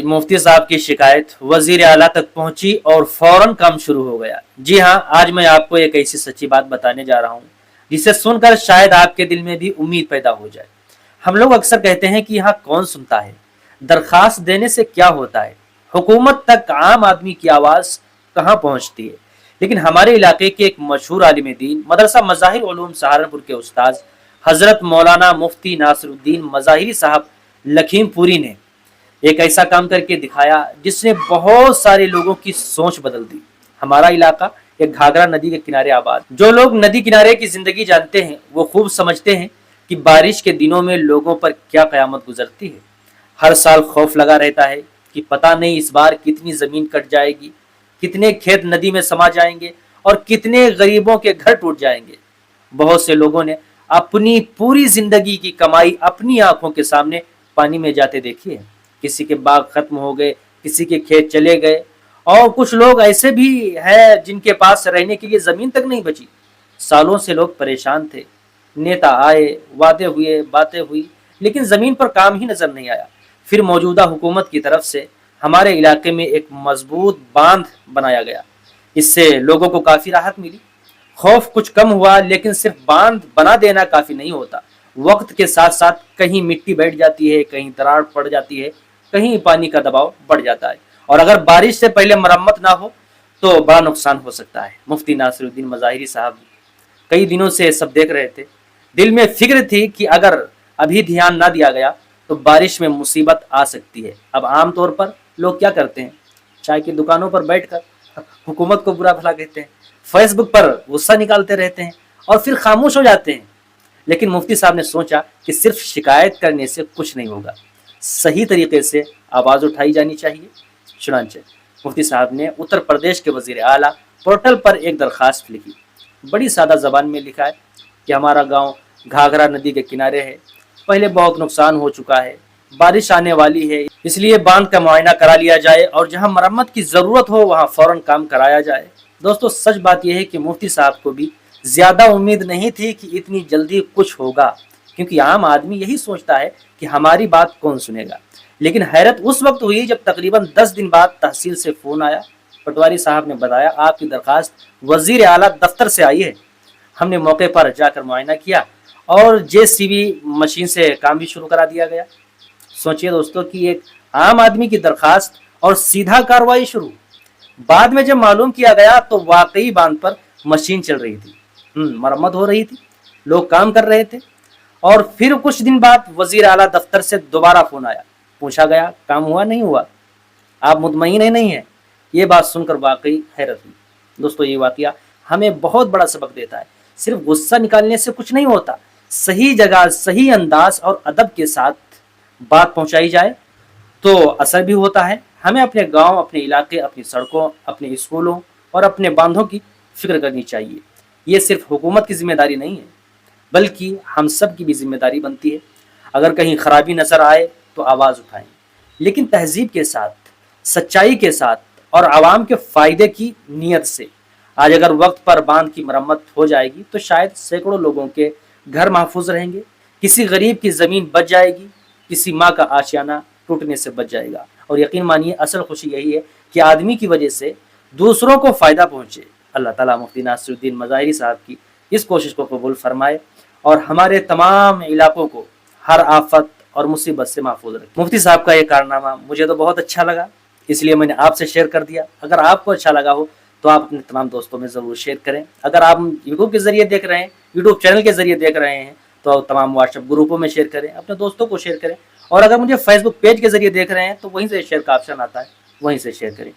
मुफ्ती साहब की शिकायत वजीर आला तक पहुंची और फौरन काम शुरू हो गया। जी हाँ, आज मैं आपको एक ऐसी सच्ची बात बताने जा रहा हूँ जिसे सुनकर शायद आपके दिल में भी उम्मीद पैदा हो जाए। हम लोग अक्सर कहते हैं कि यहाँ कौन सुनता है, दरखास्त देने से क्या होता है, हुकूमत तक आम आदमी की आवाज़ कहाँ पहुँचती है। लेकिन हमारे इलाके के एक मशहूर आलिम दीन मदरसा मज़ाहिर उलूम सहारनपुर के उस्ताद हज़रत मौलाना मुफ्ती नासिरुद्दीन मज़ाहिरी साहब लखीमपुरी ने एक ऐसा काम करके दिखाया जिसने बहुत सारे लोगों की सोच बदल दी। हमारा इलाका एक घाघरा नदी के किनारे आबाद। जो लोग नदी किनारे की जिंदगी जानते हैं वो खूब समझते हैं कि बारिश के दिनों में लोगों पर क्या कयामत गुजरती है। हर साल खौफ लगा रहता है कि पता नहीं इस बार कितनी जमीन कट जाएगी, कितने खेत नदी में समा जाएंगे और कितने गरीबों के घर टूट जाएंगे। बहुत से लोगों ने अपनी पूरी जिंदगी की कमाई अपनी आंखों के सामने पानी में जाते देखी है। किसी के बाग खत्म हो गए, किसी के खेत चले गए और कुछ लोग ऐसे भी हैं जिनके पास रहने के लिए जमीन तक नहीं बची। सालों से लोग परेशान थे, नेता आए, वादे हुए, बातें हुई, लेकिन जमीन पर काम ही नजर नहीं आया। फिर मौजूदा हुकूमत की तरफ से हमारे इलाके में एक मजबूत बांध बनाया गया। इससे लोगों को काफी राहत मिली, खौफ कुछ कम हुआ। लेकिन सिर्फ बांध बना देना काफी नहीं होता, वक्त के साथ साथ कहीं मिट्टी बैठ जाती है, कहीं दरार पड़ जाती है, कहीं पानी का दबाव बढ़ जाता है और अगर बारिश से पहले मरम्मत ना हो तो बड़ा नुकसान हो सकता है। मुफ्ती नासिरुद्दीन मज़ाहिरी साहब कई दिनों से सब देख रहे थे। दिल में फिक्र थी कि अगर अभी ध्यान ना दिया गया तो बारिश में मुसीबत आ सकती है। अब आमतौर पर लोग क्या करते हैं, चाय की दुकानों पर बैठकर हुकूमत को बुरा भला कहते हैं, फेसबुक पर गुस्सा निकालते रहते हैं और फिर खामोश हो जाते हैं। लेकिन मुफ्ती साहब ने सोचा कि सिर्फ शिकायत करने से कुछ नहीं होगा, सही तरीके से आवाज़ उठाई जानी चाहिए। चुनांचे मुफ्ती साहब ने उत्तर प्रदेश के वजीर आला पोर्टल पर एक दरखास्त लिखी। बड़ी सादा ज़बान में लिखा है कि हमारा गांव घाघरा नदी के किनारे है, पहले बहुत नुकसान हो चुका है, बारिश आने वाली है, इसलिए बांध का मुआयना करा लिया जाए और जहां मरम्मत की ज़रूरत हो वहां फ़ौरन काम कराया जाए। दोस्तों, सच बात यह है कि मुफ्ती साहब को भी ज़्यादा उम्मीद नहीं थी कि इतनी जल्दी कुछ होगा, क्योंकि आम आदमी यही सोचता है कि हमारी बात कौन सुनेगा। लेकिन हैरत उस वक्त हुई जब तकरीबन 10 दिन बाद तहसील से फ़ोन आया। पटवारी साहब ने बताया, आपकी दरखास्त वजीर आला दफ्तर से आई है। हमने मौके पर जाकर मुआयना किया और JCB मशीन से काम भी शुरू करा दिया गया। सोचिए दोस्तों कि एक आम आदमी की दरखास्त और सीधा कार्रवाई शुरू। बाद में जब मालूम किया गया तो वाकई बांध पर मशीन चल रही थी, मरम्मत हो रही थी, लोग काम कर रहे थे। और फिर कुछ दिन बाद वजीर आला दफ्तर से दोबारा फोन आया। पूछा गया, काम हुआ नहीं हुआ, आप मुतमईन है नहीं है। ये बात सुनकर वाकई हैरत हुई। दोस्तों, ये वाकया हमें बहुत बड़ा सबक देता है। सिर्फ गुस्सा निकालने से कुछ नहीं होता, सही जगह, सही अंदाज और अदब के साथ बात पहुंचाई जाए तो असर भी होता है। हमें अपने गांव, अपने इलाके, अपनी सड़कों, अपने स्कूलों और अपने बांधों की फिक्र करनी चाहिए। ये सिर्फ हुकूमत की जिम्मेदारी नहीं है, बल्कि हम सब की भी जिम्मेदारी बनती है। अगर कहीं खराबी नजर आए तो आवाज़ उठाएं, लेकिन तहजीब के साथ, सच्चाई के साथ और आवाम के फ़ायदे की नीयत से। आज अगर वक्त पर बांध की मरम्मत हो जाएगी तो शायद सैकड़ों लोगों के घर महफूज रहेंगे, किसी गरीब की ज़मीन बच जाएगी, किसी माँ का आशियाना टूटने से बच जाएगा। और यकीन मानिए, असल खुशी यही है कि आदमी की वजह से दूसरों को फ़ायदा पहुँचे। अल्लाह ताला मुफ्ती नासिरुद्दीन मज़ाहिरी साहब की इस कोशिश को कबूल फरमाए और हमारे तमाम इलाकों को हर आफत और मुसीबत से महफूज रखे। मुफ्ती साहब का ये कारनामा मुझे तो बहुत अच्छा लगा, इसलिए मैंने आपसे शेयर कर दिया। अगर आपको अच्छा लगा हो तो आप अपने तमाम दोस्तों में ज़रूर शेयर करें। अगर आप यूट्यूब के ज़रिए देख रहे हैं, यूट्यूब चैनल के ज़रिए देख रहे हैं, तो तमाम व्हाट्सएप ग्रुपों में शेयर करें, अपने दोस्तों को शेयर करें। और अगर मुझे फेसबुक पेज के ज़रिए देख रहे हैं तो वहीं से शेयर का ऑप्शन आता है, वहीं से शेयर करें।